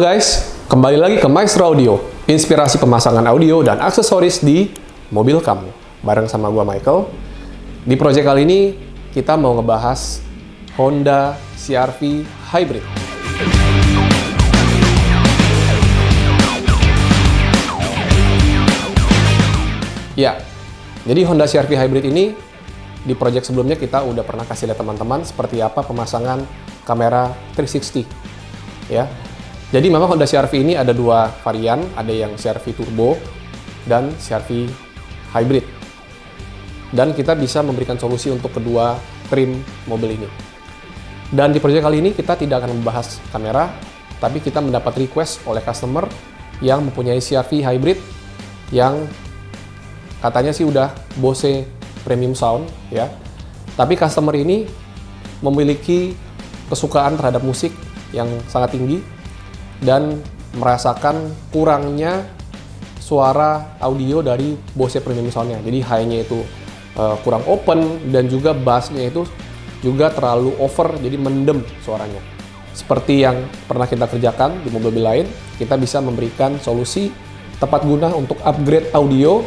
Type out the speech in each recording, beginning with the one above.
Halo guys, kembali lagi ke Maestro Audio, inspirasi pemasangan audio dan aksesoris di mobil kamu. Bareng sama gua Michael. Di project kali ini kita mau ngebahas Honda CR-V Hybrid. Ya, jadi Honda CR-V Hybrid ini di project sebelumnya kita udah pernah kasih lihat teman-teman seperti apa pemasangan kamera 360. Ya. Jadi memang Honda CR-V ini ada dua varian, ada yang CR-V Turbo dan CR-V Hybrid. Dan kita bisa memberikan solusi untuk kedua trim mobil ini. Dan di project kali ini kita tidak akan membahas kamera, tapi kita mendapat request oleh customer yang mempunyai CR-V Hybrid yang katanya sih udah Bose Premium Sound ya. Tapi customer ini memiliki kesukaan terhadap musik yang sangat tinggi dan merasakan kurangnya suara audio dari Bose Premium Sound-nya. Jadi high-nya itu kurang open dan juga bass-nya itu juga terlalu over, jadi mendem suaranya. Seperti yang pernah kita kerjakan di mobil lain, kita bisa memberikan solusi tepat guna untuk upgrade audio,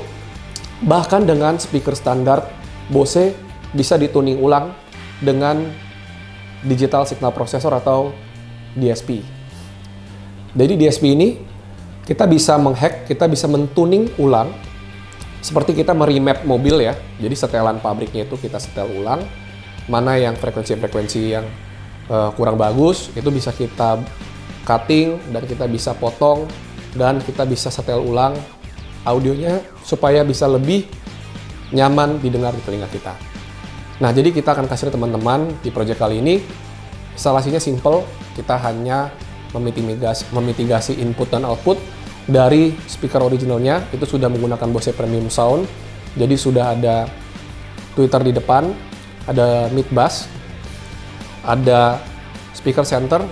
bahkan dengan speaker standar Bose bisa dituning ulang dengan digital signal processor atau DSP. Jadi DSP ini kita bisa menghack, kita bisa mentuning ulang seperti kita meremap mobil ya. Jadi setelan pabriknya itu kita setel ulang, mana yang frekuensi-frekuensi yang kurang bagus itu bisa kita cutting dan kita bisa potong dan kita bisa setel ulang audionya supaya bisa lebih nyaman didengar di telinga kita. Nah, jadi kita akan kasih teman-teman di project kali ini instalasinya simple, kita hanya memitigasi input dan output dari speaker originalnya itu sudah menggunakan Bose Premium Sound. Jadi sudah ada tweeter di depan, ada mid bass, ada speaker center,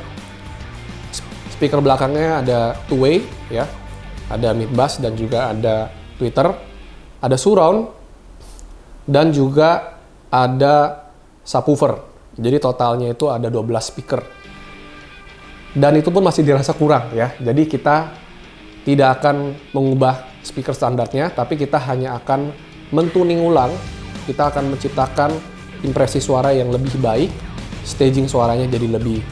speaker belakangnya ada two way ya, ada mid bass dan juga ada tweeter, ada surround dan juga ada subwoofer. Jadi totalnya itu ada 12 speaker. Dan itu pun masih dirasa kurang ya. Jadi kita tidak akan mengubah speaker standarnya, tapi kita hanya akan mentuning ulang. Kita akan menciptakan impresi suara yang lebih baik, staging suaranya jadi lebih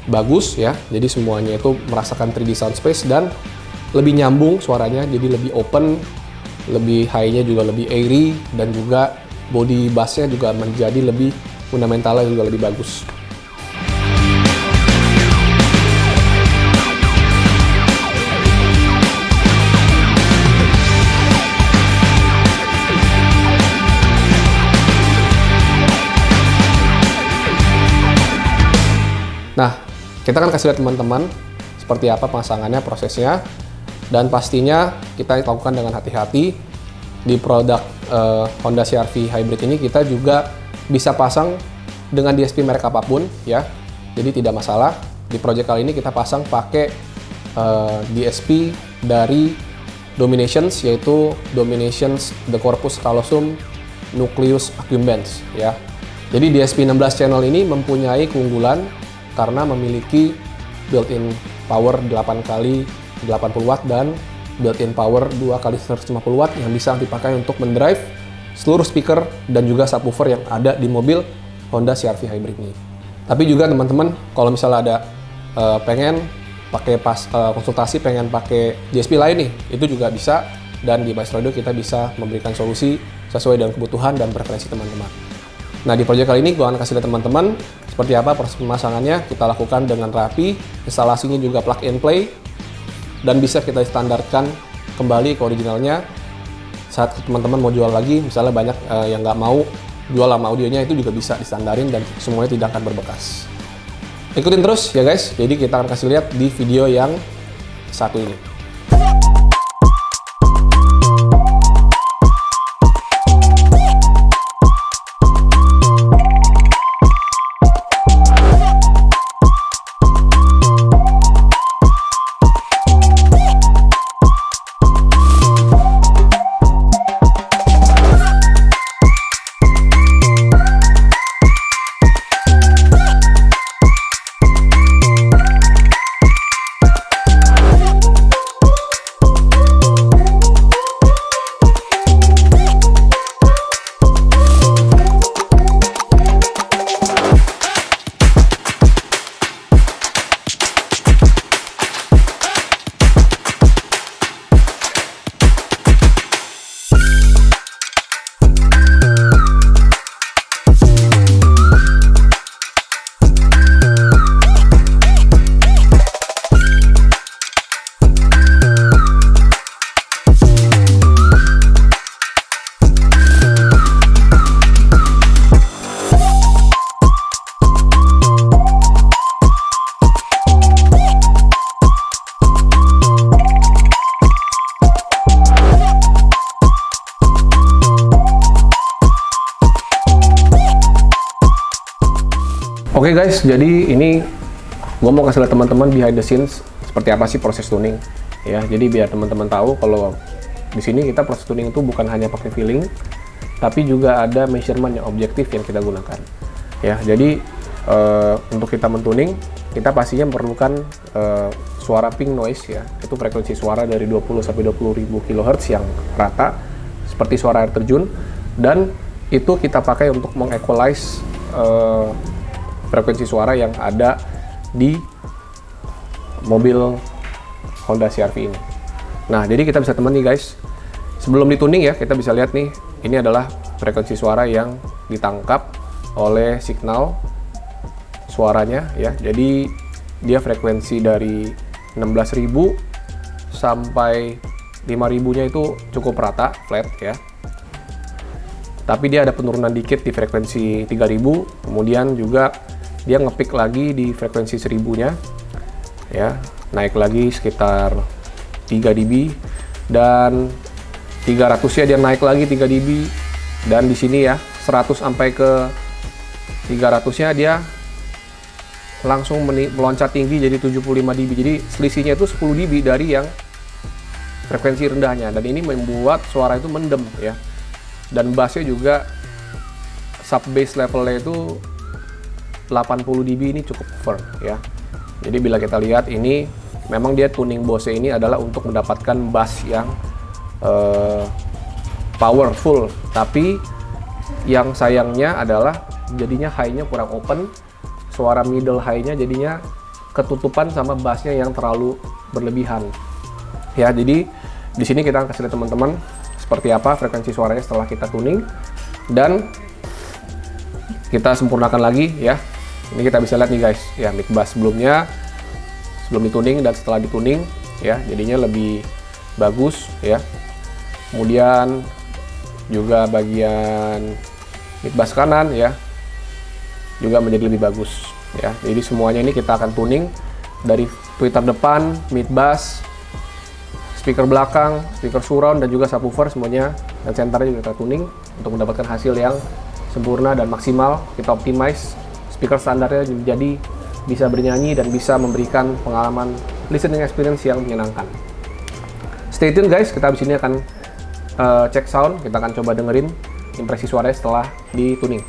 bagus ya. Jadi semuanya itu merasakan 3D sound space dan lebih nyambung suaranya, jadi lebih open, lebih high-nya juga lebih airy dan juga body bass-nya juga menjadi lebih fundamentalnya juga lebih bagus. Nah, kita akan kasih lihat teman-teman seperti apa pemasangannya, prosesnya, dan pastinya kita lakukan dengan hati-hati. Di produk Honda CR-V Hybrid ini kita juga bisa pasang dengan DSP merek apapun ya, jadi tidak masalah. Di project kali ini kita pasang pakai DSP dari Dominations, yaitu Dominations The Corpus Callosum Nucleus Accumbens ya. Jadi DSP 16 channel ini mempunyai keunggulan karena memiliki built-in power 8 kali 80 watt dan built-in power 2 kali 150 watt yang bisa dipakai untuk mendrive seluruh speaker dan juga subwoofer yang ada di mobil Honda CR-V Hybrid ini. Tapi juga teman-teman kalau misalnya ada pengen pakai konsultasi, pengen pakai DSP lain nih, itu juga bisa, dan di Maestro Audio kita bisa memberikan solusi sesuai dengan kebutuhan dan preferensi teman-teman. Nah, di project kali ini gue akan kasih lihat teman-teman seperti apa proses pemasangannya. Kita lakukan dengan rapi, instalasinya juga plug and play, dan bisa kita standarkan kembali ke originalnya. Saat teman-teman mau jual lagi, misalnya banyak yang nggak mau jual lama audionya, itu juga bisa distandarin dan semuanya tidak akan berbekas. Ikutin terus ya guys, jadi kita akan kasih lihat di video yang satu ini. Oke guys, jadi ini gue mau kasih lihat teman-teman behind the scenes seperti apa sih proses tuning ya. Jadi biar teman-teman tahu kalau di sini kita proses tuning itu bukan hanya pakai feeling, tapi juga ada measurement yang objektif yang kita gunakan ya. Jadi untuk kita mentuning, kita pastinya memerlukan suara pink noise ya. Itu frekuensi suara dari 20 sampai 20.000 kHz yang rata seperti suara air terjun, dan itu kita pakai untuk mengequalize frekuensi suara yang ada di mobil Honda CR-V ini. Nah, jadi kita bisa teman nih guys, sebelum dituning ya, kita bisa lihat nih, ini adalah frekuensi suara yang ditangkap oleh signal suaranya ya. Jadi dia frekuensi dari 16.000 sampai 5.000-nya itu cukup rata, flat ya. Tapi dia ada penurunan dikit di frekuensi 3.000, kemudian juga dia ngepick lagi di frekuensi 1000-nya ya, naik lagi sekitar 3 dB, dan 300-nya dia naik lagi 3 dB, dan di sini ya 100 sampai ke 300-nya dia langsung meloncat tinggi jadi 75 dB. Jadi selisihnya itu 10 dB dari yang frekuensi rendahnya, dan ini membuat suara itu mendem ya. Dan bassnya juga sub bass levelnya itu 80 dB, ini cukup over ya. Jadi bila kita lihat ini memang dia tuning Bose ini adalah untuk mendapatkan bass yang powerful, tapi yang sayangnya adalah jadinya high-nya kurang open, suara middle high-nya jadinya ketutupan sama bassnya yang terlalu berlebihan ya. Jadi di sini kita akan kasih lihat teman-teman seperti apa frekuensi suaranya setelah kita tuning dan kita sempurnakan lagi ya. Ini kita bisa lihat nih guys ya, mic bass sebelumnya, sebelum dituning dan setelah dituning ya, jadinya lebih bagus ya. Kemudian juga bagian mic bass kanan ya juga menjadi lebih bagus ya. Jadi semuanya ini kita akan tuning dari tweeter depan, mid bass, speaker belakang, speaker surround, dan juga subwoofer semuanya, dan centernya juga kita tuning untuk mendapatkan hasil yang sempurna dan maksimal. Kita optimize speaker standarnya jadi bisa bernyanyi dan bisa memberikan pengalaman listening experience yang menyenangkan. Stay tune guys, kita abis ini akan cek sound, kita akan coba dengerin impresi suaranya setelah dituning.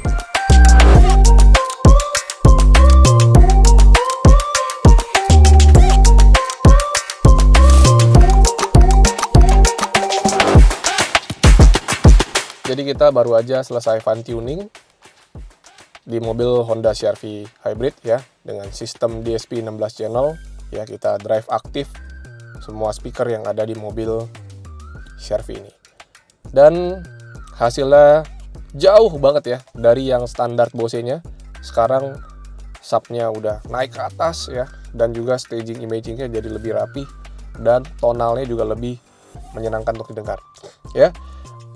Jadi kita baru aja selesai fine tuning di mobil Honda CR-V Hybrid ya, dengan sistem DSP 16 channel ya. Kita drive aktif semua speaker yang ada di mobil CR-V ini, dan hasilnya jauh banget ya dari yang standar Bose-nya. Sekarang subnya udah naik ke atas ya, dan juga staging imagingnya jadi lebih rapi, dan tonalnya juga lebih menyenangkan untuk didengar ya.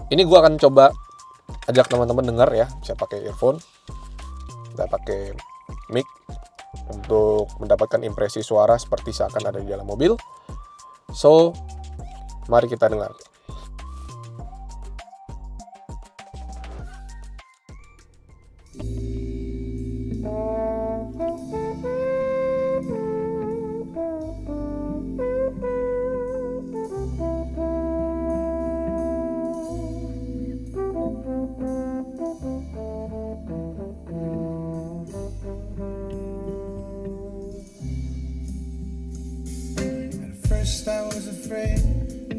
Ini gua akan coba ajak teman-teman dengar ya, bisa pakai earphone, kita pakai mic untuk mendapatkan impresi suara seperti seakan ada di dalam mobil. So, mari kita dengar. I was afraid,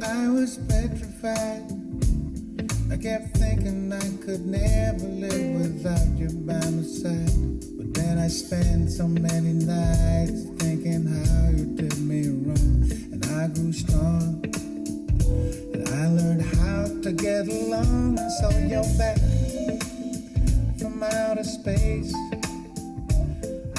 I was petrified. I kept thinking I could never live without you by my side. But then I spent so many nights thinking how you did me wrong. And I grew strong, and I learned how to get along. So you're back from outer space.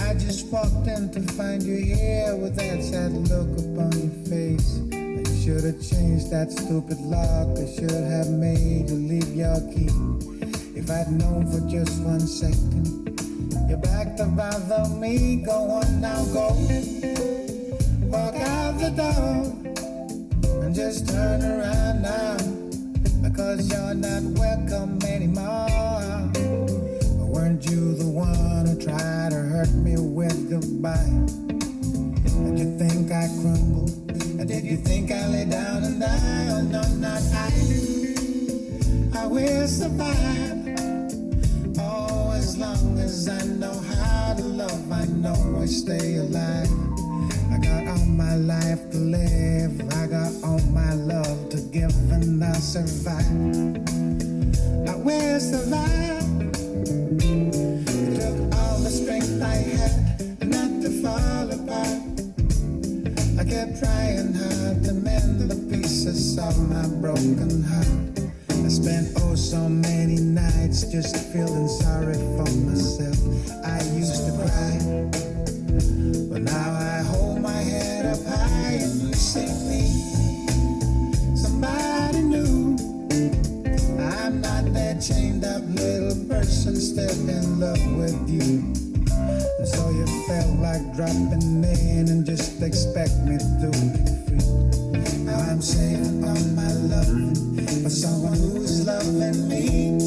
I just walked in to find you here with that sad look upon your face. I should have changed that stupid lock. I should have made you leave your key. If I'd known for just 1 second you're back to bother me. Go on now, go. Walk out the door and just turn around now, because you're not welcome anymore. We're weren't you the one who tried to hurt me with goodbye? Did you think I crumbled? Or did you think I lay down and die? Oh no, not I. I will survive. Oh, as long as I know how to love, I know I stay alive. I got all my life to live, I got all my love to give, and I'll survive. I will survive. It took all the strength I had not to fall apart. I kept trying hard to mend the pieces of my broken heart. I spent oh so many nights just feeling sorry for myself. I used to cry, but now I hold my head up high and you see me. Somebody new. I'm not that chained up little person still in love with you. And so you felt like dropping in and just expect me to be free. Now I'm saving all my love for someone who's loving me.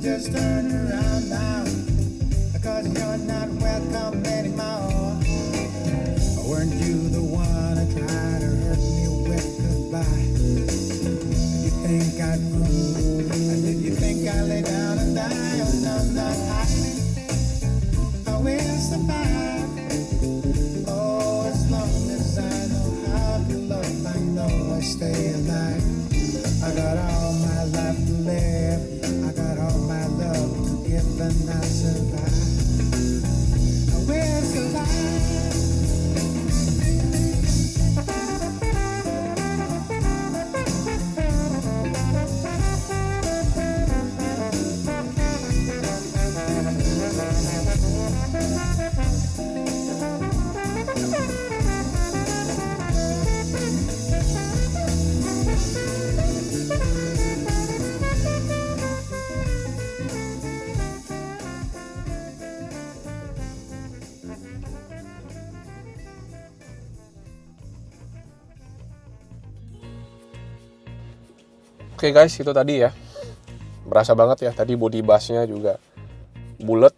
Just turn around now, because you're not welcome anymore. Weren't you the one who tried to hurt me with goodbye? Did you think I'd move? Or did you think I'd lay down and die? Oh no, not I. I will survive. Oh, as long as I know how to love, I know I stay alive. I got all my life to live, I got all my love to give, and I survive. I will survive. Oke guys, itu tadi ya. Berasa banget ya, tadi body bassnya juga bulat,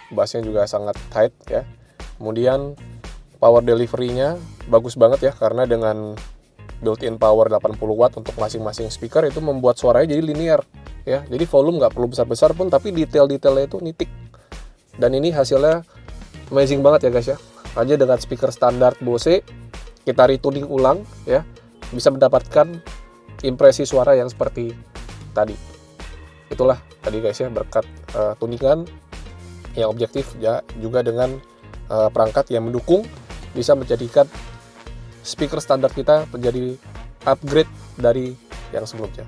bassnya juga sangat tight ya. Kemudian power delivery-nya bagus banget ya, karena dengan built-in power 80 watt untuk masing-masing speaker itu membuat suaranya jadi linear ya. Jadi volume nggak perlu besar-besar pun, tapi detail-detailnya itu nitik. Dan ini hasilnya amazing banget ya guys ya. Hanya dengan speaker standar Bose, kita retuning ulang ya, bisa mendapatkan impresi suara yang seperti tadi. Itulah tadi guys ya, berkat tuningan yang objektif ya, juga dengan perangkat yang mendukung, bisa menjadikan speaker standar kita menjadi upgrade dari yang sebelumnya.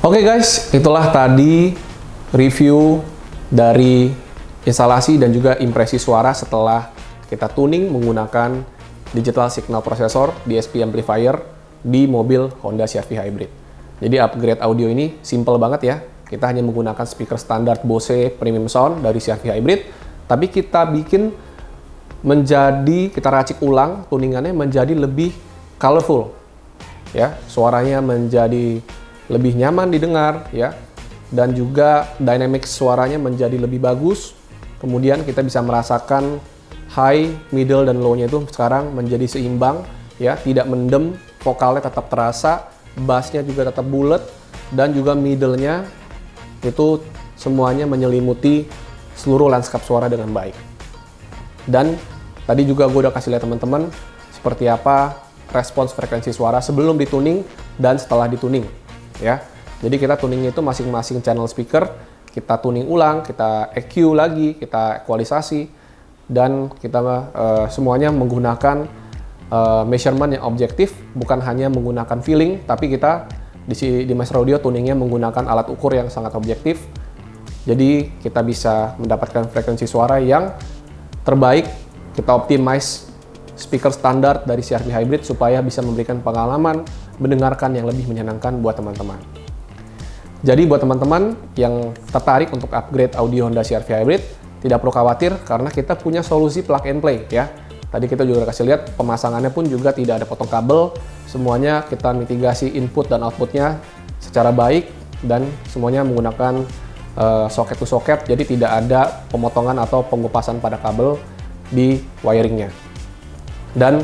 Oke guys, itulah tadi review dari instalasi dan juga impresi suara setelah kita tuning menggunakan digital signal processor DSP amplifier di mobil Honda CR-V Hybrid. Jadi upgrade audio ini simple banget ya. Kita hanya menggunakan speaker standar Bose Premium Sound dari CR-V Hybrid, tapi kita bikin menjadi, kita racik ulang tuningannya menjadi lebih colorful ya. Suaranya menjadi lebih nyaman didengar ya. Dan juga dynamic suaranya menjadi lebih bagus. Kemudian kita bisa merasakan high, middle, dan low-nya itu sekarang menjadi seimbang ya, tidak mendem, vokalnya tetap terasa, bassnya juga tetap bulat, dan juga middle-nya itu semuanya menyelimuti seluruh lanskap suara dengan baik. Dan tadi juga gue udah kasih lihat teman-teman seperti apa respons frekuensi suara sebelum dituning dan setelah dituning ya. Jadi kita tuningnya itu masing-masing channel speaker kita tuning ulang, kita EQ lagi, kita equalisasi, dan kita semuanya menggunakan measurement yang objektif, bukan hanya menggunakan feeling, tapi kita di Maestro Audio tuningnya menggunakan alat ukur yang sangat objektif. Jadi kita bisa mendapatkan frekuensi suara yang terbaik. Kita optimize speaker standar dari CR-V Hybrid supaya bisa memberikan pengalaman mendengarkan yang lebih menyenangkan buat teman-teman. Jadi buat teman-teman yang tertarik untuk upgrade audio Honda CR-V Hybrid, tidak perlu khawatir karena kita punya solusi plug and play ya. Tadi kita juga kasih lihat pemasangannya pun juga tidak ada potong kabel, semuanya kita mitigasi input dan outputnya secara baik dan semuanya menggunakan socket to socket, jadi tidak ada pemotongan atau pengupasan pada kabel di wiringnya. Dan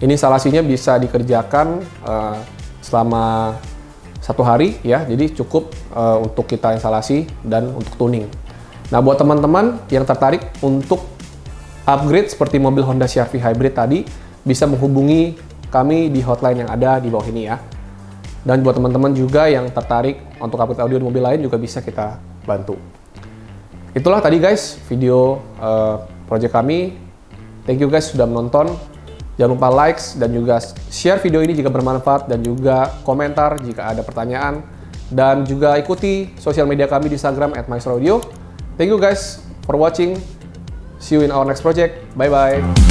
ini instalasinya bisa dikerjakan selama 1 hari ya, jadi cukup untuk kita instalasi dan untuk tuning. Nah, buat teman-teman yang tertarik untuk upgrade seperti mobil Honda CR-V Hybrid tadi, bisa menghubungi kami di hotline yang ada di bawah ini ya. Dan buat teman-teman juga yang tertarik untuk upgrade audio di mobil lain juga bisa kita bantu. Itulah tadi guys video project kami. Thank you guys sudah menonton. Jangan lupa likes dan juga share video ini jika bermanfaat, dan juga komentar jika ada pertanyaan, dan juga ikuti sosial media kami di Instagram @maestroaudio. Thank you guys for watching. See you in our next project. Bye bye.